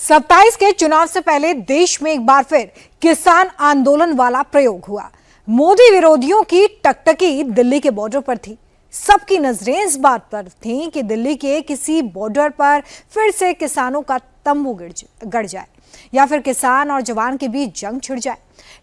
27 के चुनाव से पहले देश में एक बार फिर किसान आंदोलन वाला प्रयोग हुआ। मोदी विरोधियों की टकटकी दिल्ली के बॉर्डर पर थी। सबकी नजरें इस बात पर थीं कि दिल्ली के किसी बॉर्डर पर फिर से किसानों का तंबू गड़ जाए या फिर किसान और जवान के बीच जंग छिड़ जाए।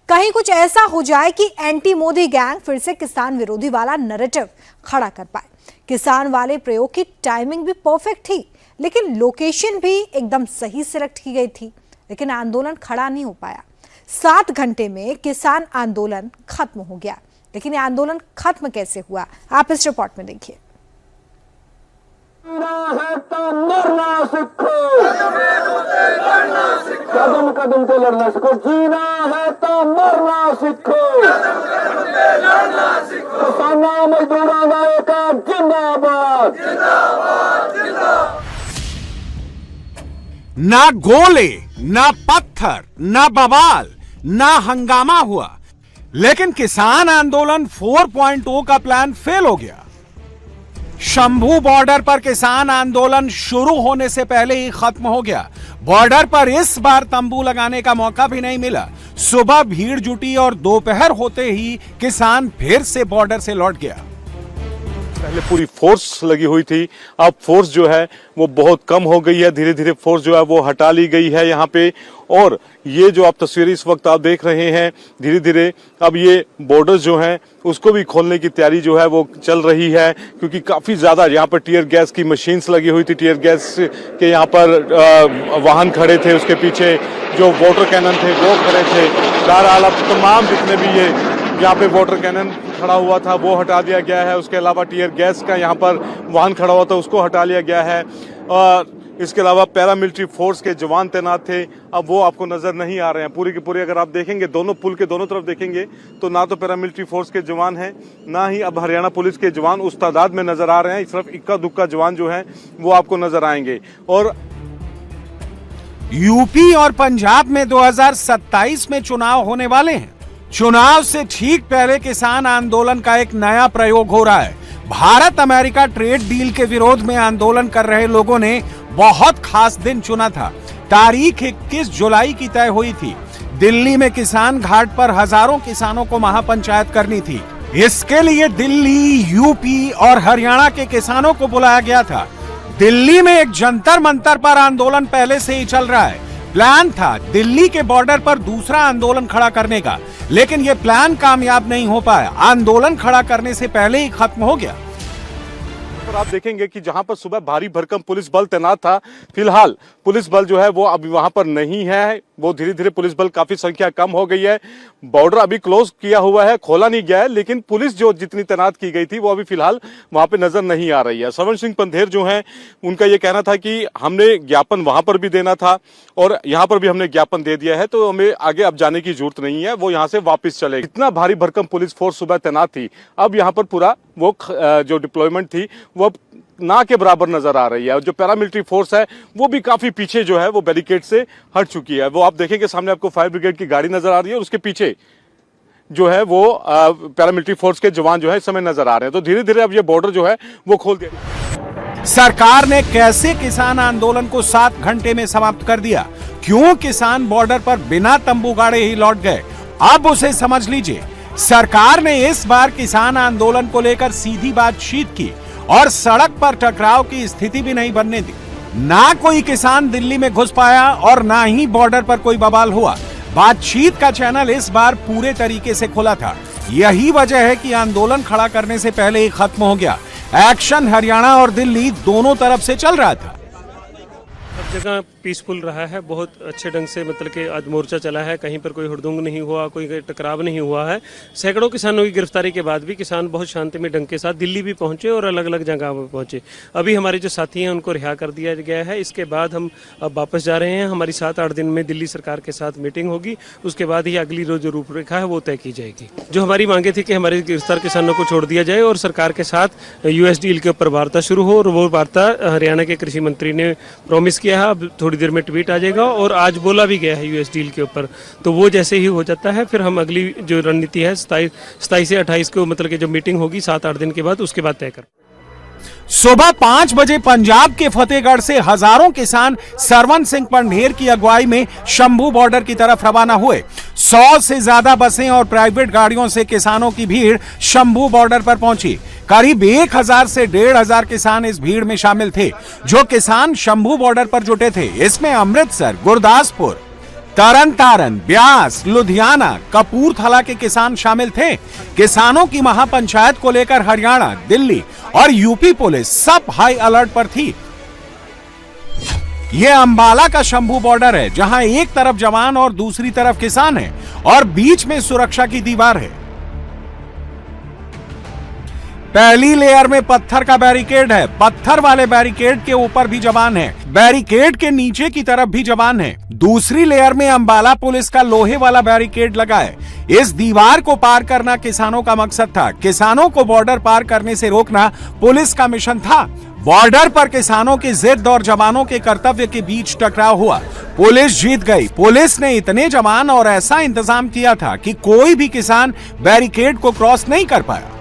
कहीं कुछ ऐसा हो जाए कि एंटी मोदी गैंग फिर से किसान विरोधी वाला नैरेटिव खड़ा कर पाए। किसान वाले प्रयोग की टाइमिंग भी परफेक्ट थी, लेकिन लोकेशन भी एकदम सही सिलेक्ट की गई थी, लेकिन आंदोलन खड़ा नहीं हो पाया। 7 घंटे में किसान आंदोलन खत्म हो गया। लेकिन ये आंदोलन खत्म कैसे हुआ, आप इस रिपोर्ट में देखिए। कदम कदम पे लड़ना सीखो, जीना है तो मरना सीखो। किसानों मजदूरों का जिंदाबाद। ना गोले, ना पत्थर, ना बवाल, ना हंगामा हुआ, लेकिन किसान आंदोलन 4.0 का प्लान फेल हो गया। शंभू बॉर्डर पर किसान आंदोलन शुरू होने से पहले ही खत्म हो गया। बॉर्डर पर इस बार तंबू लगाने का मौका भी नहीं मिला। सुबह भीड़ जुटी और दोपहर होते ही किसान फिर से बॉर्डर से लौट गया। पहले पूरी फोर्स लगी हुई थी, अब फोर्स जो है वो बहुत कम हो गई है। धीरे धीरे फोर्स जो है वो हटा ली गई है यहाँ पे। और ये जो आप तस्वीरें इस वक्त आप देख रहे हैं, धीरे धीरे अब ये बॉर्डर्स जो हैं उसको भी खोलने की तैयारी जो है वो चल रही है, क्योंकि काफी ज्यादा यहाँ पर टीयर गैस की मशीन्स लगी हुई थी। टीयर गैस के यहाँ पर वाहन खड़े थे, उसके पीछे जो वाटर कैनन थे वो खड़े थे। बहरहाल अब तमाम जितने भी ये यहाँ पे वाटर कैनन खड़ा हुआ था वो हटा दिया गया है। उसके अलावा टीयर गैस का यहाँ पर वाहन खड़ा हुआ था उसको हटा लिया गया है। और इसके अलावा पैरामिलिट्री फोर्स के जवान तैनात थे, अब वो आपको नजर नहीं आ रहे हैं। पूरी की पूरी अगर आप देखेंगे, दोनों पुल के दोनों तरफ देखेंगे तो ना तो पैरामिलिट्री फोर्स के जवान हैं, ना ही अब हरियाणा पुलिस के जवान उस तादाद में नजर आ रहे हैं। सिर्फ इक्का दुक्का जवान जो है वो आपको नजर आएंगे। और यूपी और पंजाब में 2027 में चुनाव होने वाले हैं। चुनाव से ठीक पहले किसान आंदोलन का एक नया प्रयोग हो रहा है। भारत अमेरिका ट्रेड डील के विरोध में आंदोलन कर रहे लोगों ने बहुत खास दिन चुना था। तारीख 21 जुलाई की तय हुई थी। दिल्ली में किसान घाट पर हजारों किसानों को महापंचायत करनी थी। इसके लिए दिल्ली, यूपी और हरियाणा के किसानों को बुलाया गया था। दिल्ली में एक जंतर मंतर पर आंदोलन पहले से ही चल रहा है। प्लान था दिल्ली के बॉर्डर पर दूसरा आंदोलन खड़ा करने का, लेकिन यह प्लान कामयाब नहीं हो पाया। आंदोलन खड़ा करने से पहले ही खत्म हो गया। आप देखेंगे कि जहां पर सुबह भारी भरकम पुलिस बल तैनात था, फिलहाल पुलिस बल जो है वो अभी वहां पर नहीं है। वो धीरे धीरे पुलिस बल काफी संख्या कम हो गई है। बॉर्डर अभी क्लोज किया हुआ है, खोला नहीं गया है, लेकिन पुलिस जो जितनी तैनात की गई थी वो अभी फिलहाल वहां पे नजर नहीं आ रही है। श्रवण सिंह पंधेर जो हैं उनका ये कहना था कि हमने ज्ञापन वहां पर भी देना था और यहाँ पर भी हमने ज्ञापन दे दिया है, तो हमें आगे अब जाने की जरूरत नहीं है, वो यहाँ से वापिस चले। इतना भारी भरकम पुलिस फोर्स सुबह तैनात थी, अब यहाँ पर पूरा वो जो डिप्लॉयमेंट थी वो ना के बराबर नजर आ रही है। जो पैरामिलिट्री फोर्स है वो भी काफी पीछे जो है वो बैरिकेड से हट चुकी है। वो आप देखेंगे सामने आपको फायर ब्रिगेड की गाड़ी नजर आ रही है और उसके पीछे जो है वो पैरामिलिट्री फोर्स के जवान जो है इस समय नजर आ रहे हैं। तो धीरे धीरे अब ये बॉर्डर जो है वो खोल दिया। सरकार ने कैसे किसान आंदोलन को 7 घंटे में समाप्त कर दिया? क्यों किसान बॉर्डर पर बिना तंबू गाड़े ही लौट गए? अब उसे समझ लीजिए। सरकार ने इस बार किसान आंदोलन को लेकर सीधी बातचीत की और सड़क पर टकराव की स्थिति भी नहीं बनने दी। ना कोई किसान दिल्ली में घुस पाया और ना ही बॉर्डर पर कोई बवाल हुआ। बातचीत का चैनल इस बार पूरे तरीके से खुला था। यही वजह है कि आंदोलन खड़ा करने से पहले ही खत्म हो गया। एक्शन हरियाणा और दिल्ली दोनों तरफ से चल रहा था। सब जगह पीसफुल रहा है, बहुत अच्छे ढंग से, मतलब कि आज मोर्चा चला है, कहीं पर कोई हुड़दंग नहीं हुआ, कोई टकराव नहीं हुआ है। सैकड़ों किसानों की गिरफ्तारी के बाद भी किसान बहुत शांतिमय ढंग के साथ दिल्ली भी पहुंचे और अलग अलग जगह पर पहुंचे। अभी हमारे जो साथी हैं उनको रिहा कर दिया गया है। इसके बाद हम अब वापस जा रहे हैं। हमारी 7-8 दिन में दिल्ली सरकार के साथ मीटिंग होगी, उसके बाद ही अगली जो रूपरेखा है वो तय की जाएगी। जो हमारी मांगे थी कि हमारे गिरफ्तार किसानों को छोड़ दिया जाए और सरकार के साथ यूएस डील के ऊपर वार्ता शुरू हो, और वो वार्ता हरियाणा के कृषि मंत्री ने प्रॉमिस किया है। अब थोड़ी देर में ट्वीट आ जाएगा और आज बोला भी गया है यूएस डील के ऊपर। तो वो जैसे ही हो जाता है फिर हम अगली जो रणनीति है 27 से 28 को, मतलब कि जो मीटिंग होगी 7-8 दिन के बाद, उसके बाद तय कर। सुबह 5 बजे पंजाब के फतेहगढ़ से हजारों किसान सरवन सिंह पंढेर की अगुवाई में शंभू बॉर्डर की तरफ रवाना हुए। 100 से ज्यादा बसें और प्राइवेट गाड़ियों से किसानों की भीड़ शंभू बॉर्डर पर पहुंची। करीब 1000 से 1500 किसान इस भीड़ में शामिल थे। जो किसान शंभू बॉर्डर पर जुटे थे, इसमें अमृतसर, गुरदासपुर, तरन तारन, ब्यास, लुधियाना, कपूरथला के किसान शामिल थे। किसानों की महापंचायत को लेकर हरियाणा, दिल्ली और यूपी पुलिस सब हाई अलर्ट पर थी। यह अंबाला का शंभू बॉर्डर है, जहां एक तरफ जवान और दूसरी तरफ किसान है और बीच में सुरक्षा की दीवार है। पहली लेयर में पत्थर का बैरिकेड है, पत्थर वाले बैरिकेड के ऊपर भी जवान है, बैरिकेड के नीचे की तरफ भी जवान है। दूसरी लेयर में अंबाला पुलिस का लोहे वाला बैरिकेड लगा है। इस दीवार को पार करना किसानों का मकसद था। किसानों को बॉर्डर पार करने से रोकना पुलिस का मिशन था। बॉर्डर पर किसानों की जिद और जवानों के कर्तव्य के बीच टकराव हुआ। पुलिस जीत गई। पुलिस ने इतने जवान और ऐसा इंतजाम किया था कि कोई भी किसान बैरिकेड को क्रॉस नहीं कर पाया।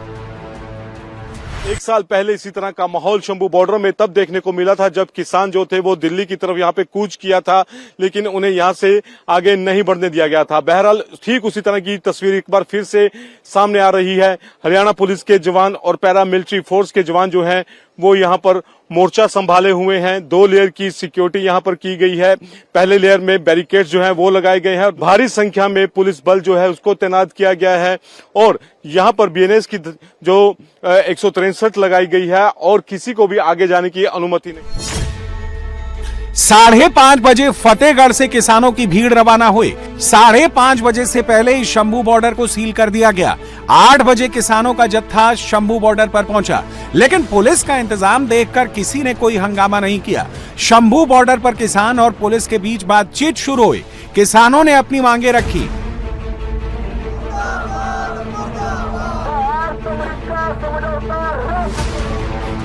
एक साल पहले इसी तरह का माहौल शंभू बॉर्डर में तब देखने को मिला था, जब किसान जो थे वो दिल्ली की तरफ यहाँ पे कूच किया था, लेकिन उन्हें यहाँ से आगे नहीं बढ़ने दिया गया था। बहरहाल ठीक उसी तरह की तस्वीर एक बार फिर से सामने आ रही है। हरियाणा पुलिस के जवान और पैरा मिलिट्री फोर्स के जवान जो हैं वो यहाँ पर मोर्चा संभाले हुए हैं। 2 लेयर की सिक्योरिटी यहाँ पर की गई है। पहले लेयर में बैरिकेड जो है वो लगाए गए हैं। भारी संख्या में पुलिस बल जो है उसको तैनात किया गया है और यहाँ पर बीएनएस की जो 163 लगाई गई है और किसी को भी आगे जाने की अनुमति नहीं। 5:30 बजे फतेहगढ़ से किसानों की भीड़ रवाना हुई। 5:30 बजे से पहले ही शंभू बॉर्डर को सील कर दिया गया। 8 बजे किसानों का जत्था शंभू बॉर्डर पर पहुंचा, लेकिन पुलिस का इंतजाम देखकर किसी ने कोई हंगामा नहीं किया। शंभू बॉर्डर पर किसान और पुलिस के बीच बातचीत शुरू हुई। किसानों ने अपनी मांगे रखी।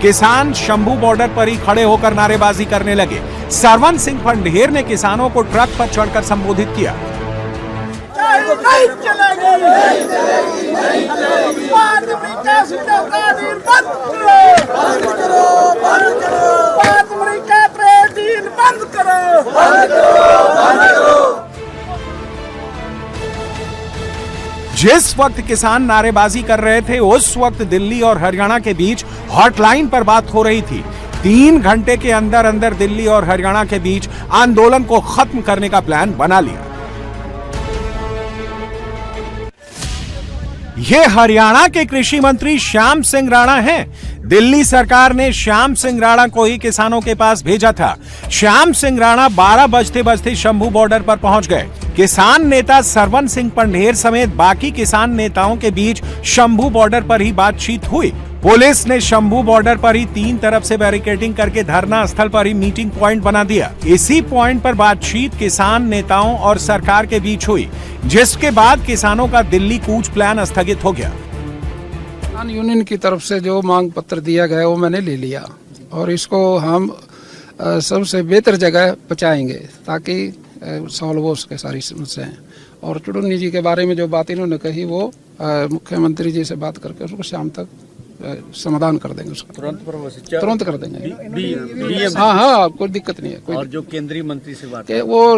किसान शंभू बॉर्डर पर ही खड़े होकर नारेबाजी करने लगे। सरवन सिंह पंढेर ने किसानों को ट्रक पर चढ़कर संबोधित किया। नहीं चलेगी, नहीं चलेगी, नहीं चलेगी। भारत अमेरिका समझौता बंद करो, बंद करो। भारत अमेरिका ट्रेड डील बंद करो, बंद करो, बंद करो। जिस वक्त किसान नारेबाजी कर रहे थे, उस वक्त दिल्ली और हरियाणा के बीच हॉटलाइन पर बात हो रही थी। 3 घंटे के अंदर अंदर दिल्ली और हरियाणा के बीच आंदोलन को खत्म करने का प्लान बना लिया। ये हरियाणा के कृषि मंत्री श्याम सिंह राणा हैं। दिल्ली सरकार ने श्याम सिंह राणा को ही किसानों के पास भेजा था। श्याम सिंह राणा 12 बजते शंभू बॉर्डर पर पहुंच गए। किसान नेता सरवन सिंह पंढेर समेत बाकी किसान नेताओं के बीच शंभू बॉर्डर पर ही बातचीत हुई। पुलिस ने शंभू बॉर्डर पर ही 3 तरफ से बैरिकेडिंग करके धरना स्थल पर ही मीटिंग पॉइंट बना दिया। इसी पॉइंट पर बातचीत किसान नेताओं और सरकार के बीच हुई, जिसके बाद किसानों का दिल्ली कूच प्लान स्थगित हो गया। किसान यूनियन की तरफ से जो मांग पत्र दिया गया वो मैंने ले लिया और इसको हम सबसे बेहतर जगह पहुंचाएंगे ताकि सॉल्व हो सके सारी समस्याएं। और चुड़ुन्नी जी के बारे में जो बात इन्होंने कही वो मुख्यमंत्री जी से बात करके उसको शाम तक समाधान कर देंगे, उसका तुरंत कर देंगे। हाँ, कोई दिक्कत नहीं है। कोई और जो केंद्रीय मंत्री से बात वो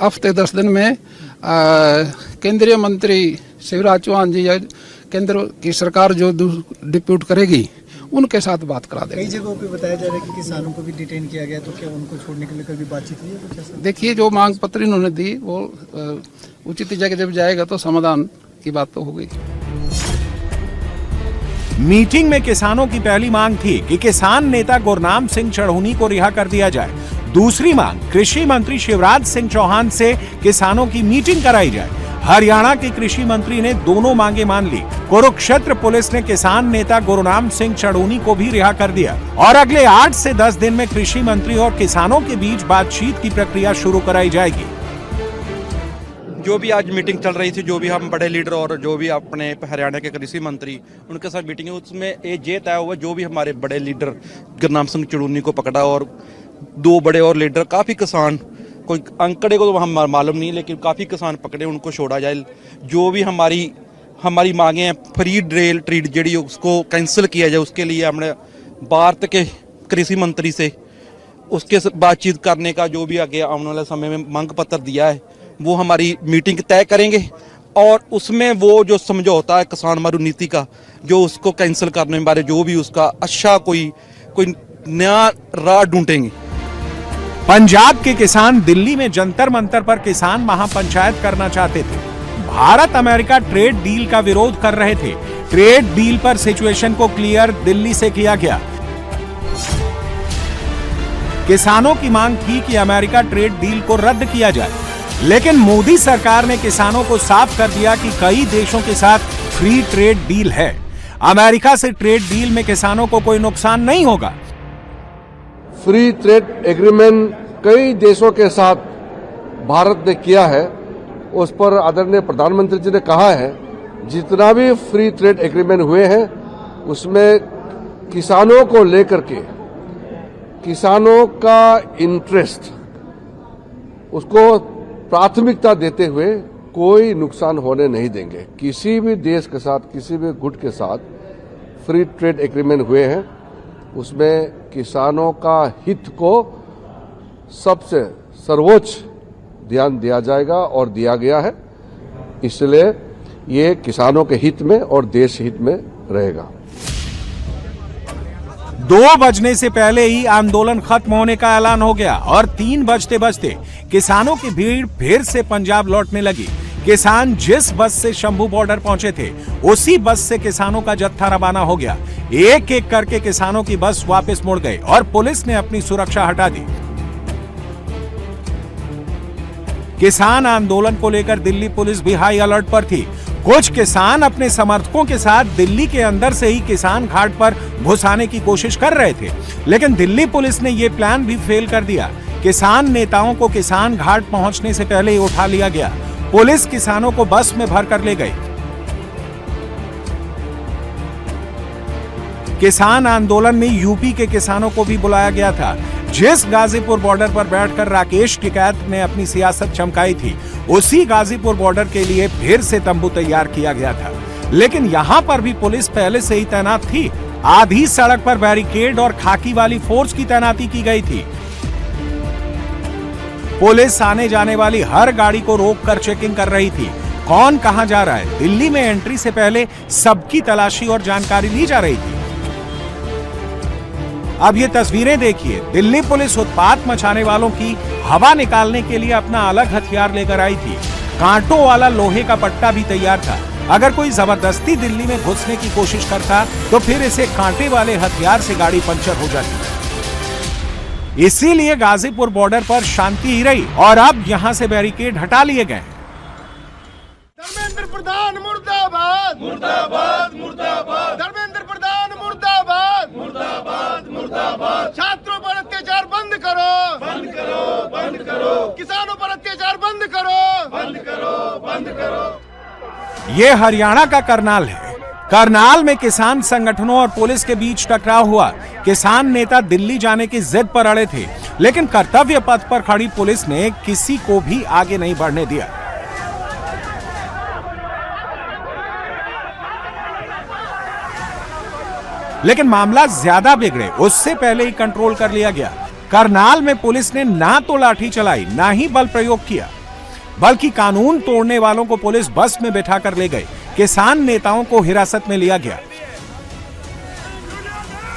हफ्ते 10 दिन में केंद्रीय मंत्री शिवराज चौहान जी या केंद्र की सरकार जो डिप्यूट करेगी उनके साथ बात करा देंगे। कई जगहों पे बताया जा रहा है कि किसानों को भी डिटेन किया गया, तो क्या उनको छोड़ने के लिए कभी बातचीत हुई है कुछ ऐसा? देखिए, जो मांग पत्र इन्होंने दी वो उचित जगह जब जाएगा तो समाधान की बात तो होगी। मीटिंग में किसानों की पहली मांग थी कि किसान नेता गुरनाम सिंह चढ़ूनी को रिहा कर दिया जाए। दूसरी मांग कृषि मंत्री शिवराज सिंह चौहान से किसानों की मीटिंग कराई जाए। हरियाणा के कृषि मंत्री ने दोनों मांगे मान ली। कुरुक्षेत्र पुलिस ने किसान नेता गुरनाम सिंह चढ़ूनी को भी रिहा कर दिया और अगले 8 से 10 दिन में कृषि मंत्री और किसानों के बीच बातचीत की प्रक्रिया शुरू कराई जाएगी। जो भी आज मीटिंग चल रही थी, जो भी हम बड़े लीडर और जो भी अपने हरियाणा के कृषि मंत्री उनके साथ मीटिंग है, उसमें ये तय हुआ जो भी हमारे बड़े लीडर गुरनाम सिंह चढ़ूनी को पकड़ा और 2 बड़े और लीडर, काफ़ी किसान, कोई आंकड़े को तो हम मालूम नहीं, लेकिन काफ़ी किसान पकड़े, उनको छोड़ा जाए। जो भी हमारी मांगे हैं, फ्री रेल ट्रीट जी उसको कैंसिल किया जाए, उसके लिए हमने भारत के कृषि मंत्री से उसके बातचीत करने का जो भी आगे आने वाले समय में मांग पत्र दिया है वो हमारी मीटिंग तय करेंगे और उसमें वो जो समझौता है किसान मरु नीति का जो उसको कैंसिल करने बारे जो भी उसका अच्छा कोई नया राह ढूंढेंगे। पंजाब के किसान दिल्ली में जंतर मंतर पर किसान महापंचायत करना चाहते थे। भारत अमेरिका ट्रेड डील का विरोध कर रहे थे। ट्रेड डील पर सिचुएशन को क्लियर दिल्ली से किया गया। किसानों की मांग थी कि अमेरिका ट्रेड डील को रद्द किया जाए, लेकिन मोदी सरकार ने किसानों को साफ कर दिया कि कई देशों के साथ फ्री ट्रेड डील है। अमेरिका से ट्रेड डील में किसानों को कोई नुकसान नहीं होगा। फ्री ट्रेड एग्रीमेंट कई देशों के साथ भारत ने किया है, उस पर आदरणीय प्रधानमंत्री जी ने कहा है जितना भी फ्री ट्रेड एग्रीमेंट हुए हैं उसमें किसानों को लेकर के किसानों का इंटरेस्ट उसको प्राथमिकता देते हुए कोई नुकसान होने नहीं देंगे। किसी भी देश के साथ किसी भी गुट के साथ फ्री ट्रेड एग्रीमेंट हुए हैं उसमें किसानों का हित को सबसे सर्वोच्च ध्यान दिया जाएगा और दिया गया है, इसलिए ये किसानों के हित में और देश हित में रहेगा। 2 बजने से पहले ही आंदोलन खत्म होने का ऐलान हो गया और 3 बजते बजते किसानों की भीड़ फिर से पंजाब लौटने लगी। किसान जिस बस से शंभू बॉर्डर पहुंचे थे उसी बस से किसानों का जत्था रवाना हो गया। एक एक करके किसानों की बस वापस मुड़ गई और पुलिस ने अपनी सुरक्षा हटा दी। किसान आंदोलन को लेकर दिल्ली पुलिस भी हाई अलर्ट पर थी। कुछ किसान अपने समर्थकों के साथ दिल्ली के अंदर से ही किसान घाट पर घुस आने की कोशिश कर रहे थे, लेकिन दिल्ली पुलिस ने यह प्लान भी फेल कर दिया। किसान नेताओं को किसान घाट पहुंचने से पहले ही उठा लिया गया। पुलिस किसानों को बस में भरकर ले गई। किसान आंदोलन में यूपी के किसानों को भी बुलाया गया था। जिस गाजीपुर बॉर्डर पर बैठकर राकेश टिकैत ने अपनी सियासत चमकाई थी उसी गाजीपुर बॉर्डर के लिए फिर से तंबू तैयार किया गया था, लेकिन यहां पर भी पुलिस पहले से ही तैनात थी। आधी सड़क पर बैरिकेड और खाकी वाली फोर्स की तैनाती की गई थी। पुलिस आने जाने वाली हर गाड़ी को रोककर चेकिंग कर रही थी। कौन कहां जा रहा है, दिल्ली में एंट्री से पहले सबकी तलाशी और जानकारी ली जा रही थी। अब ये तस्वीरें देखिए, दिल्ली पुलिस उत्पात मचाने वालों की हवा निकालने के लिए अपना अलग हथियार लेकर आई थी। कांटों वाला लोहे का पट्टा भी तैयार था। अगर कोई जबरदस्ती दिल्ली में घुसने की कोशिश करता तो फिर इसे कांटे वाले हथियार से गाड़ी पंचर हो जाती। इसीलिए गाजीपुर बॉर्डर पर शांति ही रही और अब यहां से बैरिकेड हटा लिए गए। धर्मेंद्र प्रधान मुर्दाबाद मुर्दाबाद मुर्दाबाद। धर्मेंद्र प्रधान मुर्दाबाद मुर्दाबाद मुर्दाबाद। छात्रों पर अत्याचार बंद करो बंद करो बंद करो। किसानों पर अत्याचार बंद करो बंद करो बंद करो। ये हरियाणा का करनाल है। करनाल में किसान संगठनों और पुलिस के बीच टकराव हुआ। किसान नेता दिल्ली जाने की जिद पर अड़े थे, लेकिन कर्तव्य पथ पर खड़ी पुलिस ने किसी को भी आगे नहीं बढ़ने दिया। लेकिन मामला ज्यादा बिगड़े उससे पहले ही कंट्रोल कर लिया गया। करनाल में पुलिस ने ना तो लाठी चलाई ना ही बल प्रयोग किया, बल्कि कानून तोड़ने वालों को पुलिस बस में बैठाकर ले गई। किसान नेताओं को हिरासत में लिया गया।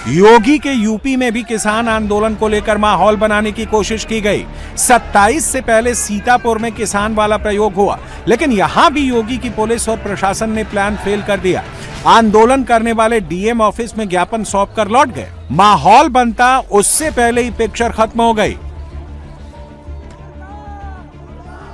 योगी के यूपी में भी किसान आंदोलन को लेकर माहौल बनाने की कोशिश की गई। 27 से पहले सीतापुर में किसान वाला प्रयोग हुआ, लेकिन यहां भी योगी की पुलिस और प्रशासन ने प्लान फेल कर दिया। आंदोलन करने वाले डीएम ऑफिस में ज्ञापन सौंपकर लौट गए। माहौल बनता उससे पहले ही पिक्चर खत्म हो गई।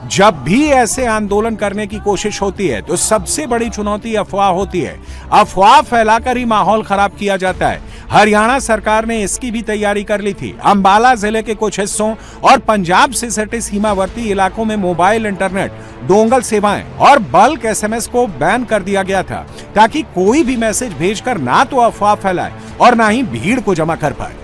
जब भी ऐसे आंदोलन करने की कोशिश होती है तो सबसे बड़ी चुनौती अफवाह होती है। अफवाह फैलाकर ही माहौल खराब किया जाता है। हरियाणा सरकार ने इसकी भी तैयारी कर ली थी। अंबाला जिले के कुछ हिस्सों और पंजाब से सटे सीमावर्ती इलाकों में मोबाइल इंटरनेट, डोंगल सेवाएं और बल्क एसएमएस को बैन कर दिया गया था, ताकि कोई भी मैसेज भेजकर ना तो अफवाह फैलाए और ना ही भीड़ को जमा कर पाए।